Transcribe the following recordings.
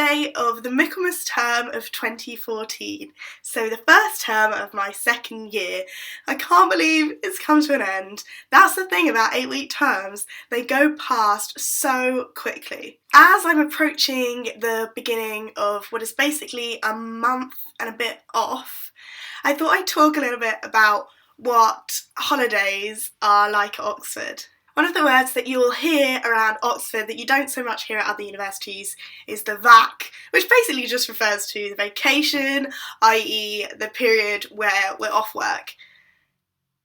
day of the Michaelmas term of 2014, so the first term of my second year. I can't believe it's come to an end. That's the thing about 8-week terms, they go past so quickly. As I'm approaching the beginning of what is basically a month and a bit off, I thought I'd talk a little bit about what holidays are like at Oxford. One of the words that you'll hear around Oxford that you don't so much hear at other universities is the vac, which basically just refers to the vacation, i.e. the period where we're off work.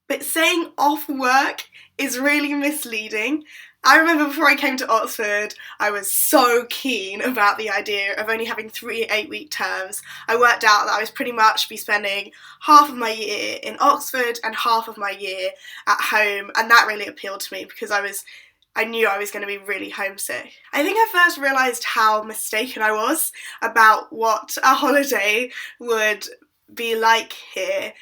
But saying off work is really misleading. I remember before I came to Oxford, I was so keen about the idea of only having 3 8-week terms. I worked out that I was pretty much be spending half of my year in Oxford and half of my year at home, and that really appealed to me because I knew I was going to be really homesick. I think I first realised how mistaken I was about what a holiday would be like here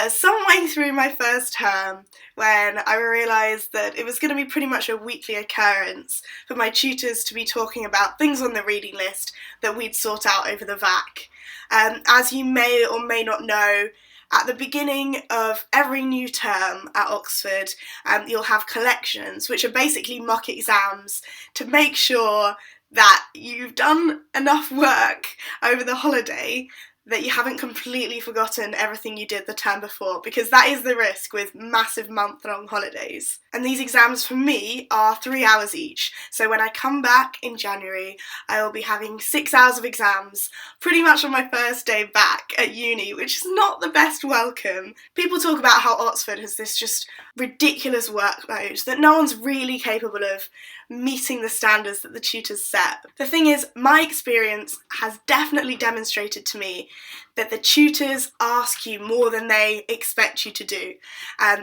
some way through my first term, when I realised that it was going to be pretty much a weekly occurrence for my tutors to be talking about things on the reading list that we'd sort out over the vac. As you may or may not know, at the beginning of every new term at Oxford, you'll have collections, which are basically mock exams to make sure that you've done enough work over the holiday that you haven't completely forgotten everything you did the term before, because that is the risk with massive month-long holidays. And these exams for me are 3 hours each, so when I come back in January I will be having 6 hours of exams pretty much on my first day back at uni, which is not the best welcome. People talk about how Oxford has this just ridiculous workload that no one's really capable of meeting the standards that the tutors set. The thing is, my experience has definitely demonstrated to me that the tutors ask you more than they expect you to do.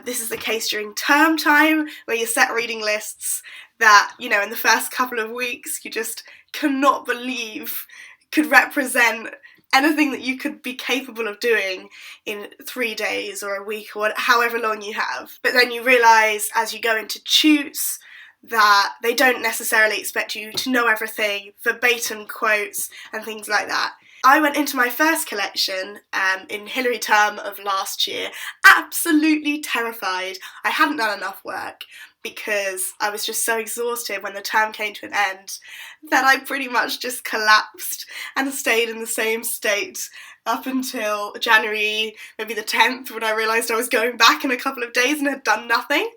This is the case during term time, where you set reading lists that, in the first couple of weeks you just cannot believe could represent anything that you could be capable of doing in 3 days or a week or however long you have. But then you realise as you go into tutes that they don't necessarily expect you to know everything, verbatim quotes and things like that. I went into my first collection in Hilary term of last year absolutely terrified. I hadn't done enough work because I was just so exhausted when the term came to an end that I pretty much just collapsed and stayed in the same state up until January, maybe the 10th, when I realised I was going back in a couple of days and had done nothing.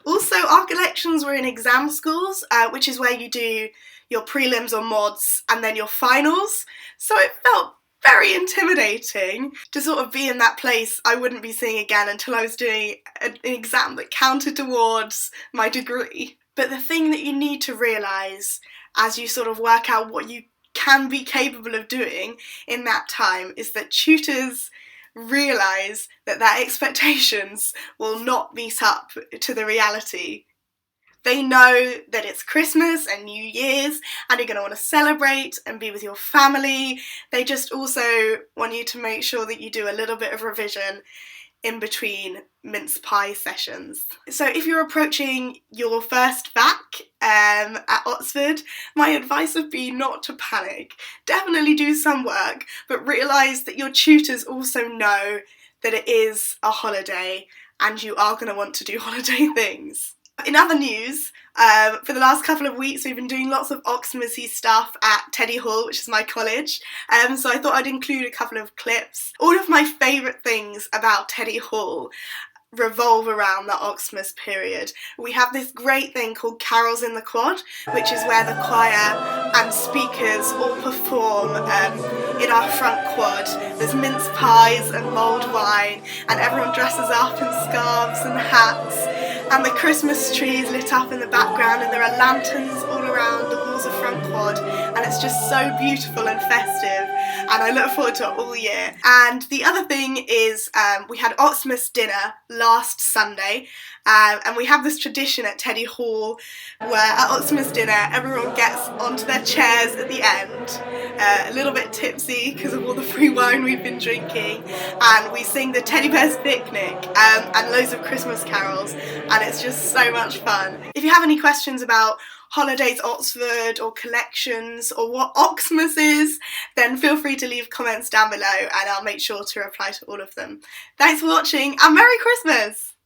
Also, our collections were in exam schools, which is where you do your prelims or mods and then your finals, so it felt very intimidating to sort of be in that place I wouldn't be seeing again until I was doing an exam that counted towards my degree. But the thing that you need to realise as you sort of work out what you can be capable of doing in that time is that tutors realise that their expectations will not meet up to the reality. They know that it's Christmas and New Year's and you're going to want to celebrate and be with your family. They just also want you to make sure that you do a little bit of revision in between mince pie sessions. So if you're approaching your first vac at Oxford, my advice would be not to panic. Definitely do some work, but realise that your tutors also know that it is a holiday and you are going to want to do holiday things. In other news, for the last couple of weeks we've been doing lots of Oxmasy stuff at Teddy Hall, which is my college, so I thought I'd include a couple of clips. All of my favourite things about Teddy Hall revolve around the Oxmas period. We have this great thing called Carols in the Quad, which is where the choir and speakers all perform in our front quad. There's mince pies and mulled wine, and everyone dresses up in scarves and hats, and the Christmas tree is lit up in the background, and there are lanterns all around the walls of front quad, and it's just so beautiful and festive, and I look forward to it all year. And the other thing is we had Oxmas dinner last Sunday, and we have this tradition at Teddy Hall where at Oxmas dinner everyone gets onto their chairs at the end, a little bit tipsy because of all the free wine we've been drinking, and we sing the Teddy Bear's Picnic and loads of Christmas carols, and it's just so much fun. If you have any questions about holidays Oxford or collections or what Oxmas is, then feel free to leave comments down below and I'll make sure to reply to all of them. Thanks for watching and Merry Christmas!